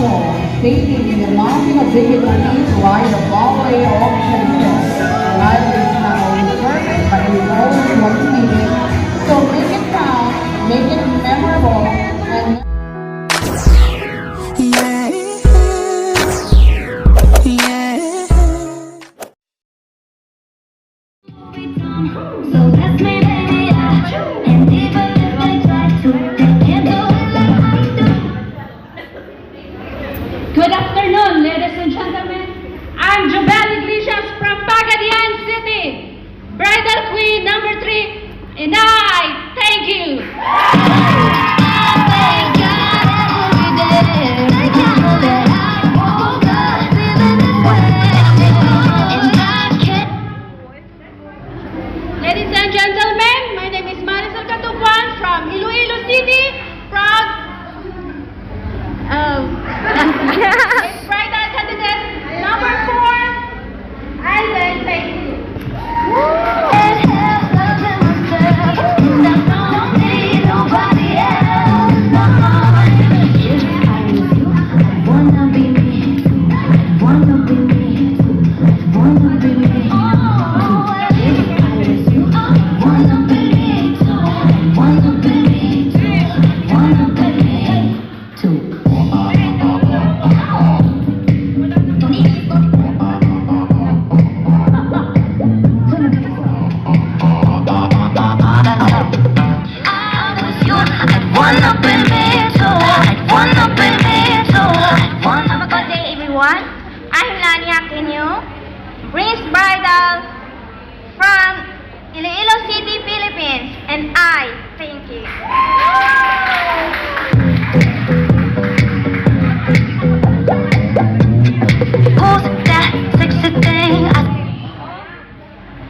couple skating in the mountain of difficulties ride the Broadway of changes. Life is not always perfect, but we always want to make it. So make it count, make it memorable, and So that's me, baby, and even if I try to, they can't do it like I do. Good afternoon, ladies and gentlemen. I'm Jobel Iglesias from Pagadian City, Bridal Queen number 3, and I thank you. I thank God every day. Thank you that I woke up feeling this way, and I can't. Ladies and gentlemen, my name is Marisol Catupuan from Iloilo City, proud bridal candidate number 4. I say thank you. And have love in myself, and I don't need nobody else. No. If I was you, I'd wanna be me too. I'd wanna be me too. I'd wanna be me too. If I was you, I'd wanna be me too. I'd wanna be me too. I'd wanna be me too. I was you, I'd wanna be me too. I'd wanna be me too. I'd wanna. Good day, everyone. I'm Lani Aquino, Prince Bridal from Iloilo City, Philippines, and I thank you. Who's that sexy thing?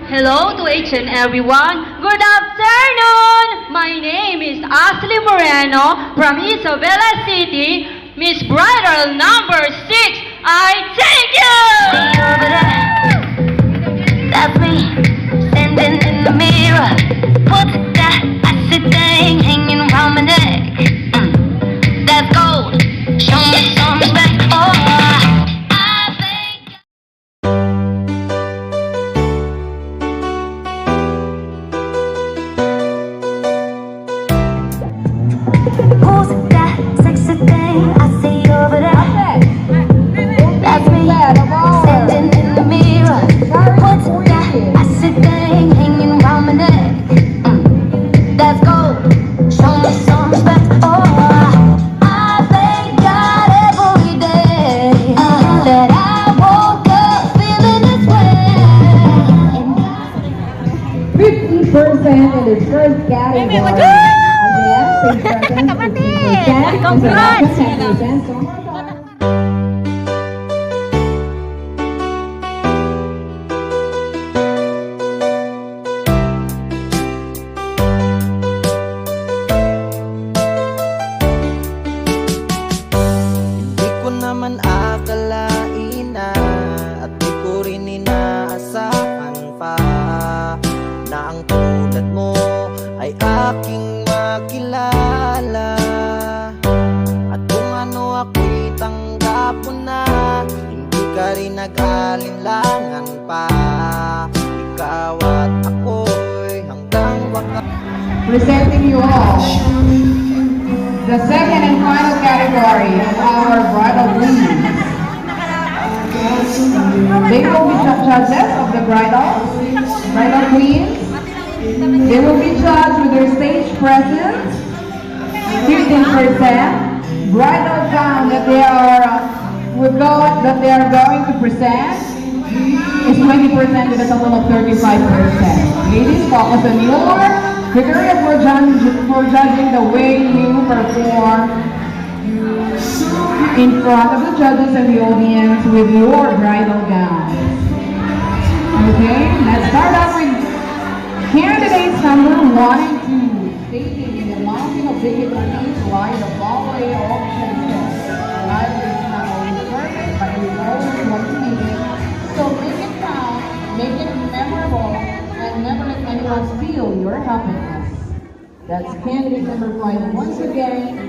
Hello to each and everyone. Good afternoon. My name is Ashley Moreno from Isabela City, Miss Bridal number 6. I thank you. That's me, standing in the mirror. What's that icy thing hanging around my neck? That's gold. Show me some respect. Oh, I think. Who's that sexy thing I see over there? That's me, standing in the mirror. What's that icy thing hanging around my neck? That's gold. Show me some respect. Oh, I thank God every day that I woke up feeling this way. 50% in the first category. Again, stage presence, 50%. Congrats! 10%. So more time. Di ko naman akalain na at di ko rin inaasahan pa na ang tulad mo ay aking makilala. At kung ano ako'y tanggap mo na, hindi ka rin nag-alinlangan pa. Ikaw at ako'y hanggang wakas. Presenting you all the second and final category of our bridal queens. They will be judges of the bridal queens. They will be judged with their stage presence, 15%, bridal gown that they are going to present is 20% with a total of 35%. Ladies, focus on your criteria for judging the way you perform in front of the judges and the audience with your bridal gown. Okay, let's start off with candidates number 1 and 2. Skating in the mountain of difficulties ride the Broadway of changes. Life is not always perfect, but we always want to make it. So make it count, make it memorable, and never let anyone steal your happiness. That's candidate number 5 once again.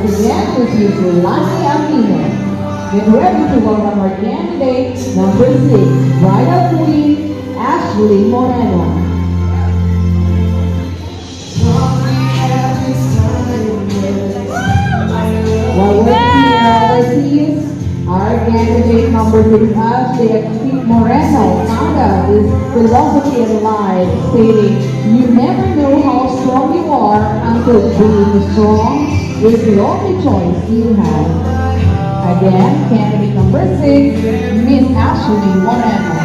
once again, this is Lani Aquino. Get ready to welcome our candidate number 6, Bridal Queen, Ashley Moreno. While waiting overseas, our candidate number 6, Ashley Moreno, found out this philosophy in life, stating, "You never know how strong you are until being strong is the only choice you have." Again, candidate number 6, Miss Ashley Moreno.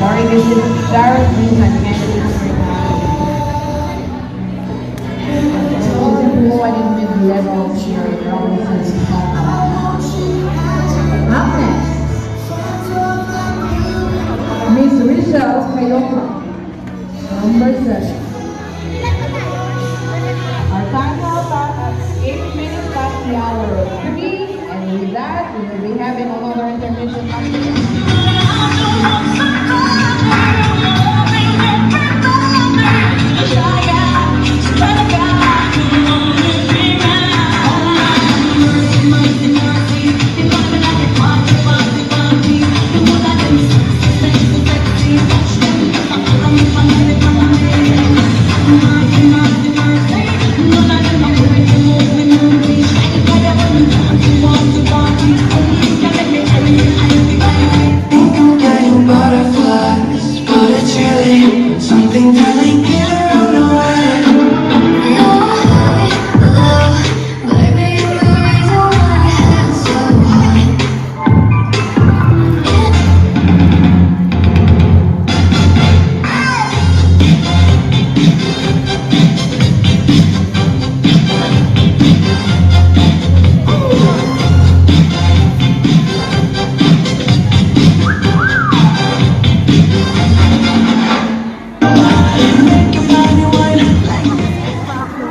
Sorry, this is Darren Green and candidate number 9. She's employed in mid-level here in Robinson, Stockholm. Up next, Miss Rachel Kayoka, number 7. Our time now at 8 minutes past the hour of 3, and with that, we will be having another intermission after.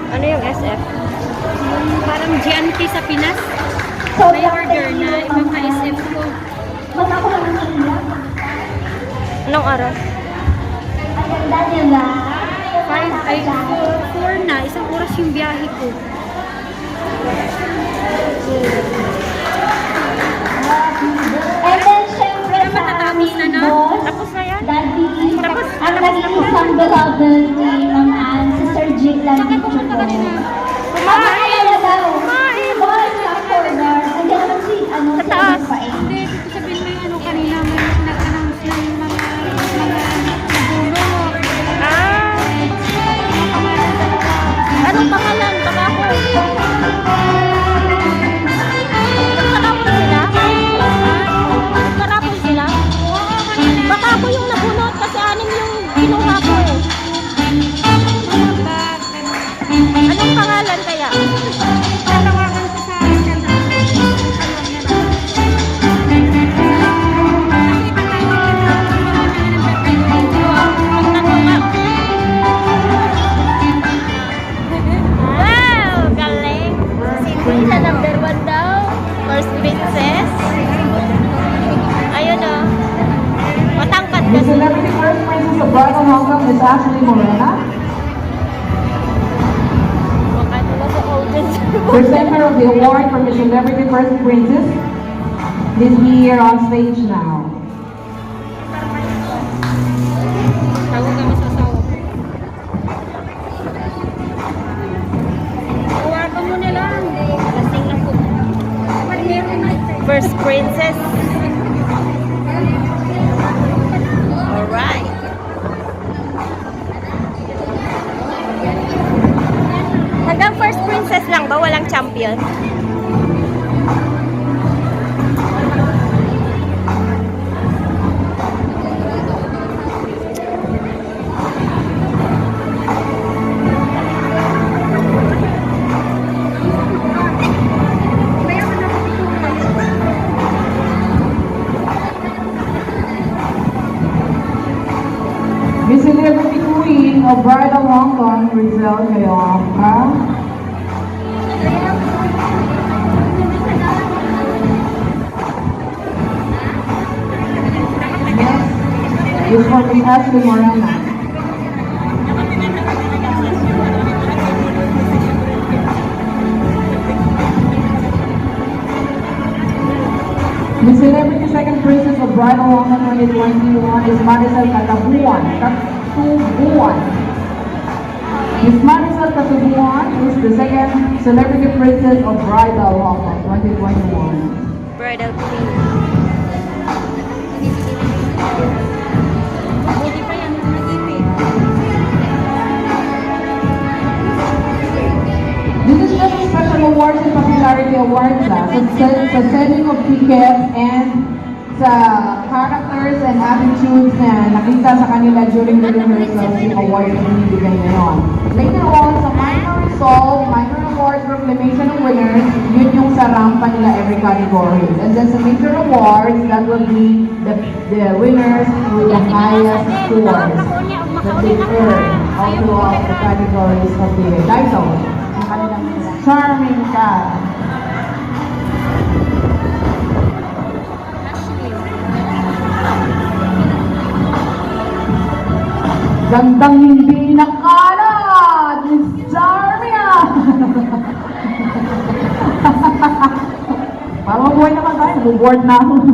Ano yung SF? Parang GNT sa Pinas. May order na ibang ka-SF ko. Anong oras? 4 na. Isang oras yung biyahe ko. And then, syempre, Pero matatapos na, no? boss, Tapos na yan? Daddy, Tapos, ang nag-iisang beloved ni Ma'am Ann, si Sir Jake lang Saan ka dito pupunta po. kanina? Kumain na daw. Kumain! Boss, sa corner. Nandiyan naman si, Sa taas. pa eh. Hindi, dito sabihin mo yung ano kanina, may nag-announce na yung mga nagulo. Anong pangalan? Baka ako. Nagkarapon sila? Nagkarapon sila? Baka ako yung nabunot kasi anim yung kinuha ko eh. Anong pangalan kaya? Tatawagan ko sa akin. Wow! Galing! Si Rina number 1 daw. First princess. Ayun o. Matangkad Miss kasi. Celebrity First Princess of Bridal Welcome, Miss Ashley Moreno. Ano ba sa audience? Presenter of the award for Miss Celebrity First Princess. Please be here on stage now. Tawag ka masasawa. Tawagan mo na lang. Lasing ako. First princess. Alright. ba? Walang champion? Miss Celebrity Queen of Bridal Hong Kong, Rizal Kayong. Next is for Miss Ashley Morena. The Celebrity Second Princess of Bridal Hong Kong 2021 is Marisol Katabuan. Miss Marisol Katabuan is the second Celebrity Princess of Bridal Hong Kong 2021. Bridal queen. Buti pa yan, nag-ipit. This is just a special awards and popularity awards sa setting of tickets and sa characters and attitudes na nakita sa kanila during the rehearsals yung award na binibigay ngayon. Later on, sa minor resolve, minor awards, proclamation of winners, yun yung sa rampa nila every categories. And then sa major awards, that will be the winners with the highest scores that they earn all throughout the categories of the year. Daiso, yung kanilang charming ka. Gandang hindi nakalat! Miss Jarmia! Parang buhay naman tayo, board na ako.